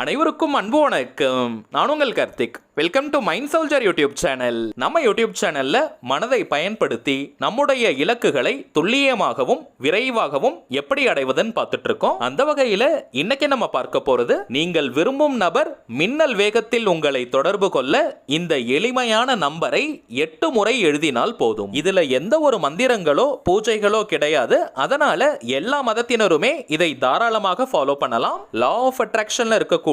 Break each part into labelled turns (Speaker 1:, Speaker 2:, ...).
Speaker 1: அனைவருக்கும் அன்பு வணக்கம். நான் உங்கள் Karthik. Welcome to mind soldier YouTube channel. நம்ம யூடியூப் சேனல்ல மனதை பயன்படுத்தி நம்முடைய இலக்குகளை துல்லியமாகவும் விரைவாகவும் எப்படி அடைவதுன்னு பார்த்துட்டு இருக்கோம். அந்த வகையில இன்னைக்கு நம்ம பார்க்க போறது, நீங்கள் விரும்பும் நபர் மின்னல் வேகத்தில் உங்களை தொடர்பு கொள்ள இந்த எளிமையான நம்பரை 8 முறை எழுதினால் போதும். இதுல எந்த ஒரு மந்திரங்களோ பூஜைகளோ கிடையாது. அதனால எல்லா மதத்தினருமே இதை தாராளமாக ஃபாலோ பண்ணலாம். லா ஆஃப் அட்ராக்ஷன்ல இருக்கக்கூடிய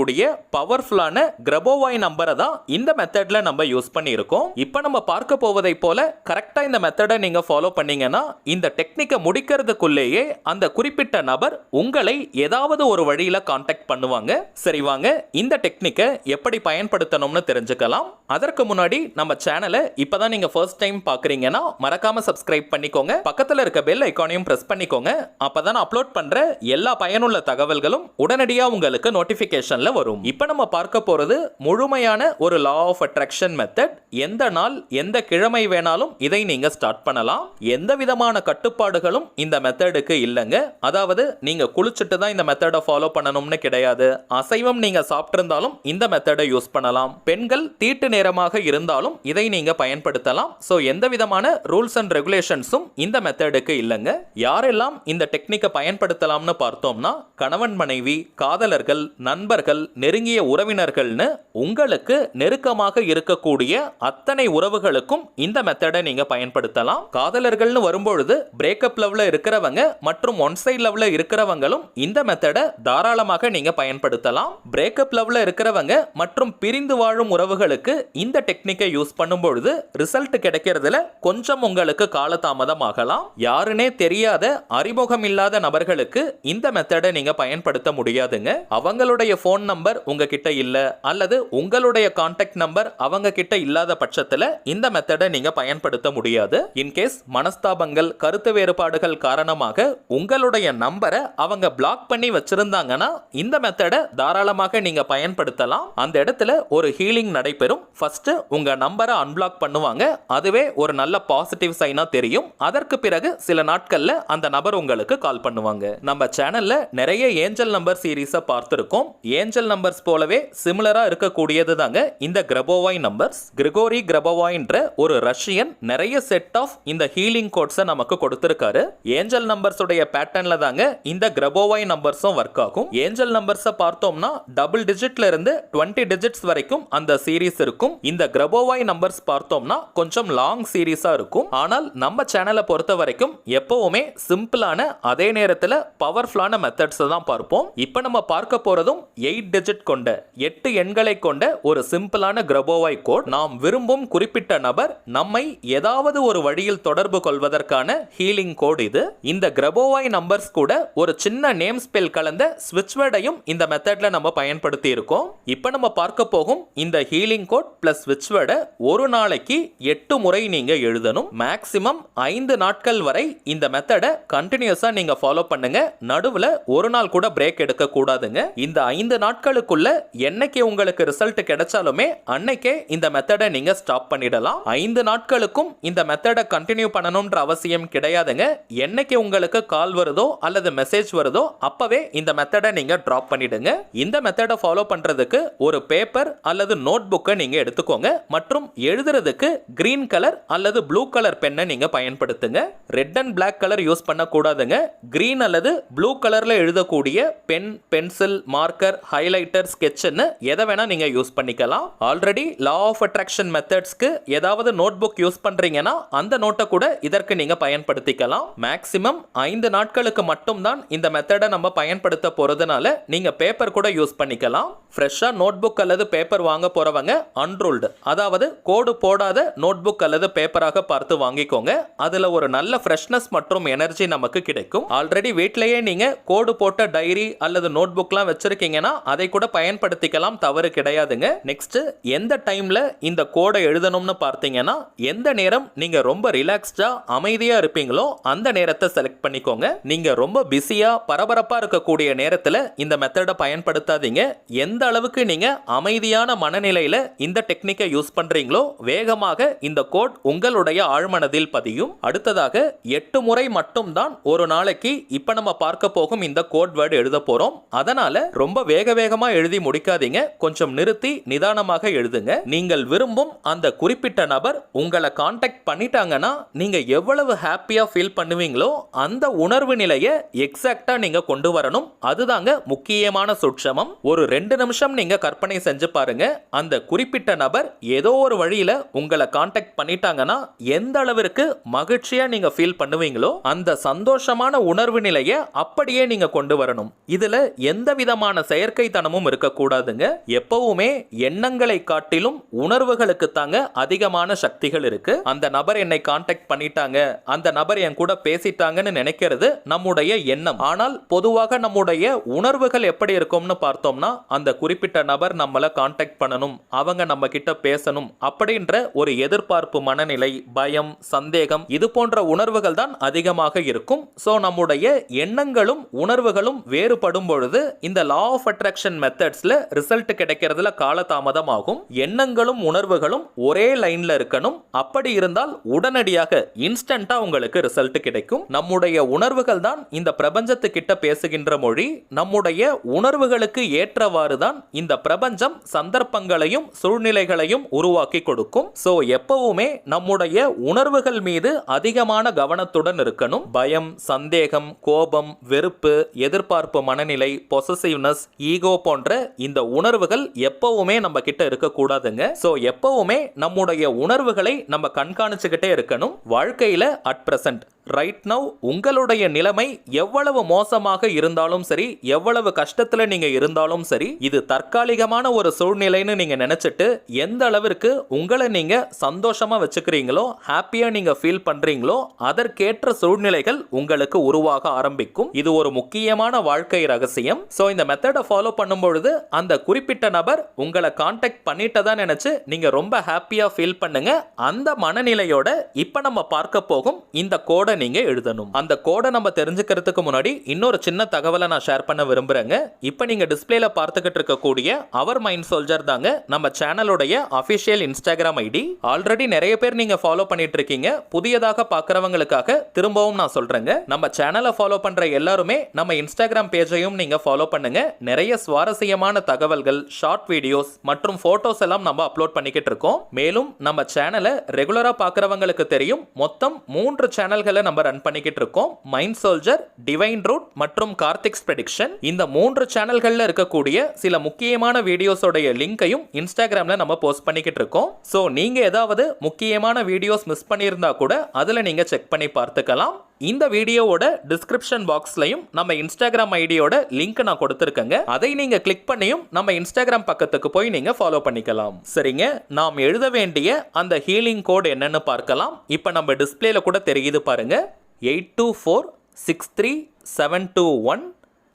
Speaker 1: பவர்ஃபுல்லான கிரபோவாய் நம்பரை தான் இந்த மெத்தட்ல நம்ம யூஸ் பண்ணி இருக்கோம். இப்போ நம்ம பார்க்க போவதை போல கரெக்டா இந்த மெத்தடை நீங்க ஃபாலோ பண்ணீங்கன்னா இந்த டெக்னிக்கை முடிக்கிறதுக்குள்ளேயே அந்த குறிப்பிட்ட நபர் உங்களை ஏதாவது ஒரு வழியில கான்டாக்ட் பண்ணுவாங்க. சரி, வாங்க இந்த டெக்னிக்கை எப்படி பயன்படுத்தணும்னு தெரிஞ்சுக்கலாம். அதற்கு முன்னாடி நம்ம சேனலை இப்பதான் நீங்க ஃபர்ஸ்ட் டைம் பாக்குறீங்கன்னா மறக்காம சப்ஸ்கிரைப் பண்ணிக்கோங்க. பக்கத்துல இருக்க பெல் ஐகானையும் பிரஸ் பண்ணிக்கோங்க. அப்பதான் அப்லோட் பண்ற எல்லா பயனுள்ள தகவல்களும் உடனடியா உங்களுக்கு நோட்டிபிகேஷன்ல வரும். இப்போ நம்ம பார்க்க போறது முழுமையான ஒரு லா ஆஃப் அட்ராக்ஷன் மெத்தட். எந்த நாள் எந்த கிழமை வேணாலும் இதை நீங்க ஸ்டார்ட் பண்ணலாம். எந்த விதமான கட்டுப்பாடுகளும் இந்த மெத்தடுக்கு இல்லைங்க. அதாவது நீங்க குளிச்சுட்டு தான் இந்த மெத்தடை ஃபாலோ பண்ணணும்னு கிடையாது. அசைவம் நீங்க சாப்பிட்டிருந்தாலும் இந்த மெத்தடை யூஸ் பண்ணலாம். பெண்கள் தீட்டு நேரமாக இருந்தாலும் இதை நீங்க பயன்படுத்தலாம். சோ எந்த விதமான ரூல்ஸ் அண்ட் ரெகுலேஷன்ஸும் இந்த மெத்தடுக்கு இல்லைங்க. யாரெல்லாம் இந்த டெக்னிக்கை பயன்படுத்தலாம்னு பார்த்தோம்னா, கணவன் மனைவி, காதலர்கள், நண்பர்கள், நெருங்கிய உறவினர்கள்னு உங்களுக்கு நெருக்கமாக இருக்கக்கூடிய அத்தனை உறவுகளுக்கும் இந்த மெத்தடை நீங்க பயன்படுத்தலாம். காதலர்கள்னு வரும்பொழுது பிரேக்கப் லவ்ல இருக்கிறவங்க மற்றும் ஒன் சைட் லவ்ல இருக்கிறவங்களும் இந்த மெத்தடை தாராளமாக நீங்க பயன்படுத்தலாம். பிரேக்கப் லவ்ல இருக்கிறவங்க மற்றும் பிரிந்து வாழும் உறவுகளுக்கு இந்த டெக்னிக்கை யூஸ் பண்ணும்பொழுது ரிசல்ட் கிடைக்கிறதுல கொஞ்சம் உங்களுக்கு காலதாமதம் ஆகலாம். யாருனே தெரியாத அறிமுகம் இல்லாத நபர்களுக்கு இந்த மெத்தடை நீங்க பயன்படுத்த முடியாதுங்க. அவங்களுடைய போன் நம்பர் உங்ககிட்ட இல்ல அல்லது உங்களுடைய கான்டாக்ட் நம்பர் அவங்க கிட்ட இல்லாத பட்சத்துல இந்த மெத்தடை நீங்க பயன்படுத்த முடியாது. இன்கேஸ் மனஸ்தாபங்கள், கருத்து வேறுபாடுகள் காரணமாக உங்களுடைய நம்பரை அவங்க பிளாக் பண்ணி வச்சிருந்தாங்கன்னா இந்த மெத்தடை தாராளமாக நீங்க பயன்படுத்தலாம். அந்த இடத்துல ஒரு ஹீலிங் நடைபெறும். ஃபர்ஸ்ட் உங்க நம்பரை அன்பிளாக் பண்ணுவாங்க. அதுவே ஒரு நல்ல பாசிட்டிவ் சைனா தெரியும். அதற்கு பிறகு சில நாட்கள்ல அந்த நபர் உங்களுக்கு கால் பண்ணுவாங்க. நம்ம சேனல்ல நிறைய ஏஞ்சல் நம்பர் சீரீஸை பார்த்திருக்கோம். ஏஞ்சல் நம்பர்ஸ் போலவே சிமிலரா இருக்கக்கூடியது தாங்க இந்த கிரபோவாய் நம்பர்ஸ். கிரிகோரி கிரபோவாய்ன்ற ஒரு ரஷ்யன் நிறைய செட் ஆஃப் இந்த ஹீலிங் கோட்ஸை நமக்கு கொடுத்திருக்காரு. ஏஞ்சல் நம்பர்ஸ் உடைய பேட்டர்ன்ல தாங்க இந்த கிரபோவாய் நம்பர்ஸும் ஒர்க் ஆகும். ஏஞ்சல் நம்பர்ஸை பார்த்தோம்னா டபுள் டிஜிட்ல இருந்து 20 டிஜிட்ஸ் வரைக்கும் அந்த சீரீஸ் இருக்கும். இந்த கிரபோவாய் நம்பர்ஸ் பார்த்தோம்னா கொஞ்சம் லாங் சீரீஸா இருக்கும். ஆனால் நம்ம சேனலை பொறுத்த வரைக்கும் எப்பவுமே சிம்பிளான அதே நேரத்தில் பவர்ஃபுல்லான மெத்தட்ஸ் தான் பார்ப்போம். இப்போ நம்ம பார்க்க போறதும் 8 டிஜிட் கொண்ட 8 எண்களை கொண்ட ஒரு சிம்பிளான கிரபோவாய் கோட். நாம் விரும்பும் குறிப்பிட்ட நபர் நம்மை ஏதாவது ஒரு வழியில் தொடர்பு கொள்வதற்கான ஹீலிங் கோட் இது. இந்த கிரபோவாய் நம்பர்ஸ் கூட ஒரு சின்ன நேம் ஸ்பெல் கலந்த ஸ்விட்ச் வேர்டையும் இந்த மெத்தட்ல நம்ம பயன்படுத்தி இருக்கோம். இப்போ நம்ம பார்க்க போகும் இந்த ஹீலிங் கோட் பிளஸ் ஸ்விட்ச் வேர்டை ஒரு நாளைக்கு 8 முறை நீங்க எழுதணும். மேக்ஸிமம் 5 நாட்கள் வரை இந்த மெத்தடை கண்டினியூஸா நீங்க ஃபாலோ பண்ணுங்க. நடுவுல ஒரு நாள் கூட பிரேக் எடுக்க கூடாதுங்க. இந்த 5 நாட்களுக்குள்ள என்னைக்கு உங்களுக்கு ரிசல்ட் கிடைச்சாலுமே அன்னைக்கே இந்த மெத்தடை நீங்க ஸ்டாப் பண்ணிடலாம். 5 நாட்களுக்கும் இந்த மெத்தடை கண்டினியூ பண்ணணும்ன்ற அவசியம் கிடையாதுங்க. என்னைக்கு உங்களுக்கு கால் வருதோ அல்லது மெசேஜ் வருதோ அப்பவே இந்த மெத்தடை நீங்க டிராப் பண்ணிடுங்க. இந்த மெத்தடை ஃபாலோ பண்றதுக்கு ஒரு பேப்பர் அல்லது நோட் புக்கை நீங்க எடுத்துக்கோங்க. மற்றும் எழுதுறதுக்கு கிரீன் கலர் அல்லது ப்ளூ கலர் பென்னை நீங்க பயன்படுத்துங்க. Red and black colour use பண்ண கூடாதுங்க. கிரீன் அல்லது ப்ளூ கலர்ல எழுதக்கூடிய பென், பென்சில், மார்க்கர், ஹைலைட்டர், ஸ்கெட்ச்னு எதை வேணா நீங்க யூஸ் பண்ணிக்கலாம். ஆல்ரெடி லா ஆஃப் அட்ராக்ஷன் மெத்தட்ஸ்க்கு ஏதாவது நோட் புக் யூஸ் பண்றீங்கன்னா அந்த நோட்டை கூட இதற்கு நீங்க பயன்படுத்திக்கலாம். மேக்ஸிமம் 5 நாட்களுக்கு மட்டும் தான் இந்த மெத்தடை நம்ம பயன்படுத்த போறதுனால நீங்க பேப்பர் கூட யூஸ் பண்ணிக்கலாம். ஃப்ரெஷ்ஷா நோட் புக் அல்லது பேப்பர் வாங்க போறவங்க அன்ரூல்டு, அதாவது கோடு போடாத நோட் புக் அல்லது பேப்பராக பார்த்து வாங்கிக்கோங்க. அதுல ஒரு நல்ல ஃப்ரெஷ்னஸ் மற்றும் எனர்ஜி நமக்கு கிடைக்கும். ஆல்ரெடி வீட்லயே நீங்க கோடு போட்ட டைரி அல்லது நோட் புக்லாம் வச்சிருக்கீங்கன்னா அதை கூட பயன்படுத்திக்கலாம், தவறு கிடையாதுங்க. நெக்ஸ்ட், எந்த டைம்ல இந்த கோடை எழுதணும்னு பார்த்தீங்கன்னா, எந்த நேரம் நீங்க ரொம்ப ரிலாக்ஸ்டா அமைதியா இருப்பீங்களோ அந்த நேரத்தை செலக்ட் பண்ணிக்கோங்க. நீங்க ரொம்ப பிஸியா பரபரப்பா இருக்கக்கூடிய நேரத்துல இந்த மெத்தடை பயன்படுத்தாதீங்க. எந்த அளவுக்கு நீங்க அமைதியான மனநிலையில இந்த டெக்னிக்கை யூஸ் பண்றீங்களோ வேகமாக இந்த கோட் உங்களுடைய ஆழ்மனதில் பதியும். அடுத்ததாக 8 முறை மட்டும் தான் ஒரு நாளைக்கு இப்ப நம்ம பார்க்க போகும் இந்த கோட் வேர்டு எழுத போறோம். அதனால ரொம்ப வேகமா எழுதி முடிக்காதீங்க, கொஞ்சம் நிறுத்தி நிதானமாக எழுதுங்க. நீங்கள் விரும்பும் அந்த குறிப்பிட்ட நபர் உங்களை கான்டாக்ட் பண்ணிட்டாங்கன்னா நீங்க எவ்வளவு ஹாப்பியா ஃபீல் பண்ணுவீங்களோ அந்த உணர்வு நிலையை எக்ஸாக்ட்டா நீங்க கொண்டு வரணும். அதுதாங்க முக்கியமான சூட்சமம். ஒரு 2 நிமிஷம் நீங்க கற்பனை செஞ்சு பாருங்க. அந்த குறிப்பிட்ட நபர் ஏதோ ஒரு வழியில உங்களை கான்டாக்ட் பண்ணிட்டாங்கன்னா எந்த அளவிற்கு மகிழ்ச்சியா நீங்க ஃபீல் பண்ணுவீங்களோ அந்த சந்தோஷமான உணர்வு நிலையை அப்படியே நீங்க கொண்டு வரணும். இதுல எந்த விதமான செயற்கைத்தனமும் இருக்கக்கூடாதுங்க. எப்பவுமே எண்ணங்களை காட்டிலும் உணர்வுகளுக்கு தாங்க அதிகமான சக்திகள் இருக்கு. அந்த நபர் என்னை கான்டாக்ட் பண்ணிட்டாங்க, அந்த நபர் என் கூட பேசிட்டாங்கன்னு நினைக்கிறது நம்முடைய எண்ணம். ஆனால் பொதுவாக நம்முடைய உணர்வுகள் எப்படி இருக்கும்னு பார்த்தோம்னா அந்த குறிப்பிட்ட நபர் நம்மளை கான்டாக்ட் பண்ணணும், அவங்க நம்ம கிட்ட பேசணும் அப்படின்ற ஒரு எதிர்பார்ப்பு மனநிலை, பயம், சந்தேகம் இது போன்ற உணர்வுகள் தான் அதிகமாக இருக்கும். சோ நம்முடைய எண்ணங்களும் உணர்வுகளும் வேறுபடும் பொழுது இந்த லா ஆஃப் அட்ராக்ஷன் மெத்தட்ஸ்ல ரிசல்ட் கிடைக்கிறதுல காலதாமதம் ஆகும். எண்ணங்களும் உணர்வுகளும் ஒரே லைன்ல இருக்கணும். அப்படி இருந்தால் உடனடியாக இன்ஸ்டன்ட்டா உங்களுக்கு ரிசல்ட் கிடைக்கும். நம்முடைய உணர்வுகள் தான் இந்த பிரபஞ்சத்துக்கிட்ட பேசுகின்ற மொழி. நம்முடைய உணர்வுகளுக்கு ஏற்றவாறு தான் இந்த பிரபஞ்சம் சந்தர்ப்பங்களையும் சூழ்நிலைகளையும் உருவாக்கி கொடுக்கும். சோ எப்பவுமே நம்முடைய உணர்வுகள் மீது அதிகமான கவனத்துடன் இருக்கணும். பயம், சந்தேகம், கோபம், வெறுப்பு, எதிர்பார்ப்பு மனநிலை, பொசசிவ்னஸ், ஈகோ போன்ற இந்த உணர்வுகள் எப்பவுமே நம்ம கிட்ட இருக்க கூடாதுங்க. சோ எப்பவுமே நம்முடைய உணர்வுகளை நம்ம கண்காணிச்சுக்கிட்டே இருக்கணும். வாழ்க்கையில அட் பிரசன்ட் ரைட் நவ் உங்களுடைய நிலைமை எவ்வளவு மோசமாக இருந்தாலும் சரி, எவ்வளவு கஷ்டத்துல நீங்க இருந்தாலும் சரி, இது தற்காலிகமான ஒரு சூழ்நிலைன்னு நீங்க நினைச்சிட்டு எந்த அளவிற்கு உங்களை நீங்க சந்தோஷமா வச்சுக்கிறீங்களோ, ஹாப்பியா நீங்க ஃபீல் பண்றீங்களோ அதற்கேற்ற சூழ்நிலைகள் உங்களுக்கு உருவாக ஆரம்பிக்கும். இது ஒரு முக்கியமான வாழ்க்கை ரகசியம். சோ இந்த மெத்தடை ஃபாலோ பண்ணும் பொழுது அந்த குறிப்பிட்ட நபர் உங்களை கான்டாக்ட் பண்ணிட்டதா நினைச்சு நீங்க ரொம்ப ஹாப்பியா ஃபீல் பண்ணுங்க. அந்த மனநிலையோட இப்ப நம்ம பார்க்க போகும் இந்த கோடை நீங்க எழுதணும். அந்த கோடை நம்ம தெரிஞ்சுக்கிறதுக்கு முன்னாடி இன்னொரு சின்ன தகவலை நான் ஷேர் பண்ண விரும்புறேங்க. இப்போ நீங்க டிஸ்ப்ளேல பார்த்துக்கிட்டு இருக்கக்கூடிய அவர் மைண்ட் சோல்ஜர் தாங்க நம்ம சேனலுடைய அபிஷியல் இன்ஸ்டாகிராம் ஐடி. ஆல்ரெடி நிறைய பேர் நீங்க ஃபாலோ பண்ணிட்டு இருக்கீங்க. புதியதாக பார்க்கறவங்களுக்காக திரும்பவும் நான் சொல்றேங்க, நம்ம சேனலை ஃபாலோ பண்ற எல்லாருமே நம்ம இன்ஸ்டாகிராம் பேஜையும் நீங்க ஃபாலோ பண்ணுங்க. நிறைய சுவாரஸ்யமான தகவல்கள், ஷார்ட் வீடியோஸ் மற்றும் போட்டோஸ் எல்லாம் நம்ம அப்லோட் பண்ணிக்கிட்டு இருக்கோம். மேலும் நம்ம சேனலை ரெகுலரா பார்க்கறவங்களுக்கு தெரியும், மொத்தம் 3 சேனல்களை நம்ம ரன் பண்ணிக்கிட்டு இருக்கோம். மைண்ட் சோல்ஜர், டிவைன் ரூட் மற்றும் கார்த்திக்ஸ் ப்ரெடிக்ஷன். இந்த 3 சேனல்கள்ல இருக்கக்கூடிய சில முக்கியமான வீடியோஸோட லிங்கையும் இன்ஸ்டாகிராம்ல நம்ம போஸ்ட் பண்ணிக்கிட்டு இருக்கோம். சோ நீங்க ஏதாவது முக்கியமான வீடியோஸ் மிஸ் பண்ணியிருந்தா கூட அதுல நீங்க செக் பண்ணி பார்த்துக்கலாம். இந்த வீடியோவோட டிஸ்கிரிப்ஷன் பாக்ஸ்லயும் நம்ம இன்ஸ்டாகிராம் ஐடியோட லிங்க் நான் கொடுத்திருக்கேங்க. அதை நீங்க கிளிக் பண்ணியும் நம்ம இன்ஸ்டாகிராம் பக்கத்துக்கு போய் நீங்க ஃபாலோ பண்ணிக்கலாம். சரிங்க, நாம் எழுத வேண்டிய அந்த ஹீலிங் கோட் என்னன்னு பார்க்கலாம். இப்போ நம்ம டிஸ்ப்ளேல கூட தெரியுது பாருங்க. 82463721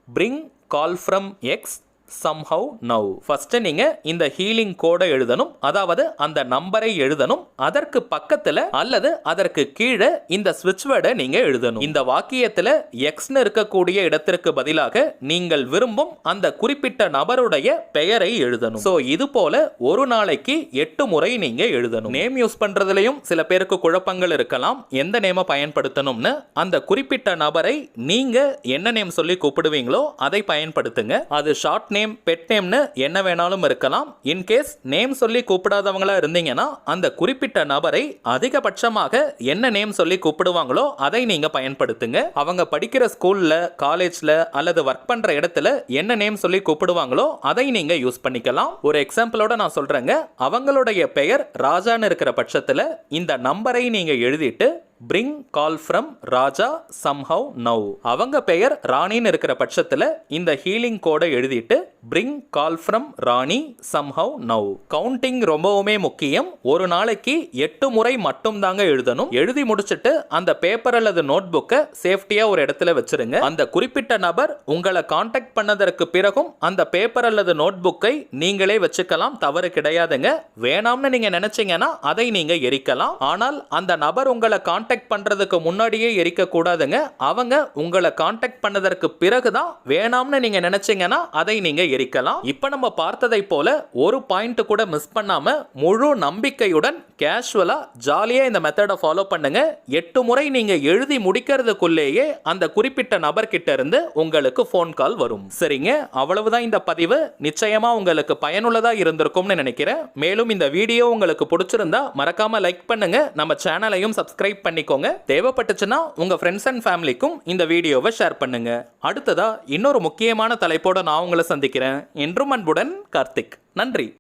Speaker 1: bring call from X somehow now. First நீங்க இந்த ஹீலிங் கோடை எழுதணும். அதாவது அந்த நம்பரை எழுதணும். அதற்கு பக்கத்துல அல்லது அதற்கு கீழே இந்த ஸ்விட்ச் வேர்டை நீங்க எழுதணும். இந்த வாக்கியத்துல எக்ஸ்னு இருக்கக்கூடிய இடத்திற்கு பதிலாக நீங்கள் விரும்பும் அந்த குறிப்பிட்ட நபருடைய பெயரை எழுதணும். சோ இது போல ஒரு நாளைக்கு 8 முறை நீங்க எழுதணும். நேம் யூஸ் பண்றதுலயும் சில பேருக்கு குழப்பங்கள் இருக்கலாம். எந்த நேம பயன்படுத்தணும்னு அந்த குறிப்பிட்ட நபரை நீங்க என்ன நேம் சொல்லி கூப்பிடுவீங்களோ அதை பயன்படுத்துங்க. அது ஷார்ட் நேம், பெட் நேம்னு என்ன வேணாலும் இருக்கலாம். இன் கேஸ் நேம் சொல்லி கூப்பிடாதவங்களா இருந்தீங்கன்னா அந்த குறிப்பிட்ட நபரை அதிகபட்சமாக என்ன நேம் சொல்லி கூப்பிடுவாங்களோ அதை நீங்க பயன்படுத்துங்க. அவங்க படிக்கிற ஸ்கூல்ல, காலேஜ்ல அல்லது ஒர்க் பண்ற இடத்துல என்ன நேம் சொல்லி கூப்பிடுவாங்களோ அதை நீங்க யூஸ் பண்ணிக்கலாம். ஒரு எக்ஸாம்பிளோட நான் சொல்றேங்க. அவங்களுடைய பெயர் ராஜான்னு இருக்கிற பட்சத்துல இந்த நம்பரை நீங்க எழுதிட்டு bring call from Raja somehow now. அவங்க பெயர் ராணின்னு இருக்கிற பட்சத்துல இந்த ஹீலிங் கோடை எழுதிட்டு bring call from Rani somehow now. Counting ரொம்பவுமே முக்கியம். ஒரு நாளைக்கு 8 முறை மட்டும் தாங்க எழுதணும். எழுதி முடிச்சிட்டு அந்த பேப்பர் அல்லது நோட் புக்கை சேஃப்டியா ஒரு இடத்துல வச்சிருங்க. அந்த குறிப்பிட்ட நபர் உங்களை கான்டாக்ட் பண்ணதற்கு பிறகும் அந்த பேப்பர் அல்லது நோட் புக்கை நீங்களே வச்சுக்கலாம், தவறு கிடையாதுங்க. வேணாம்னு நீங்க நினைச்சீங்கன்னா அதை நீங்க எரிக்கலாம். ஆனால் அந்த நபர் உங்களை கான்டாக்ட் பண்றதுக்கு முன்னாடியே எரிக்க கூடாதுங்க. அவங்க உங்களை கான்டாக்ட் பண்ணதற்கு பிறகுதான் வேணாம்னு நீங்க நினைச்சீங்கன்னா அதை நீங்க எரிக்கலாம். இப்ப நம்ம பார்த்ததை போல ஒரு பாயிண்ட் கூட மிஸ் பண்ணாம முழு நம்பிக்கையுடன் கேஷுவலா ஜாலியா இந்த மெத்தடை ஃபாலோ பண்ணுங்க. 8 முறை நீங்க எழுதி முடிக்கிறதுக்குள்ளேயே அந்த குறிப்பிட்ட நபர்கிட்ட இருந்து உங்களுக்கு ஃபோன் கால் வரும். சரிங்க, அவ்வளவுதான் இந்த பதிவு. நிச்சயமா உங்களுக்கு பயனுள்ளதா இருந்திருக்கும்னு நினைக்கிறேன். மேலும் இந்த வீடியோ உங்களுக்கு பிடிச்சிருந்தா மறக்காம லைக் பண்ணுங்க. நம்ம சேனலையும் சப்ஸ்கிரைப் பண்ணிக்கோங்க. தேவைப்பட்டுச்சுன்னா உங்க ஃப்ரெண்ட்ஸ் அண்ட் ஃபேமிலிக்கும் இந்த வீடியோவை ஷேர் பண்ணுங்க. அடுத்ததா இன்னொரு முக்கியமான தலைப்போட நான் உங்களை சந்திக்கிறேன். என்றும் அன்புடன் கார்த்திக். நன்றி.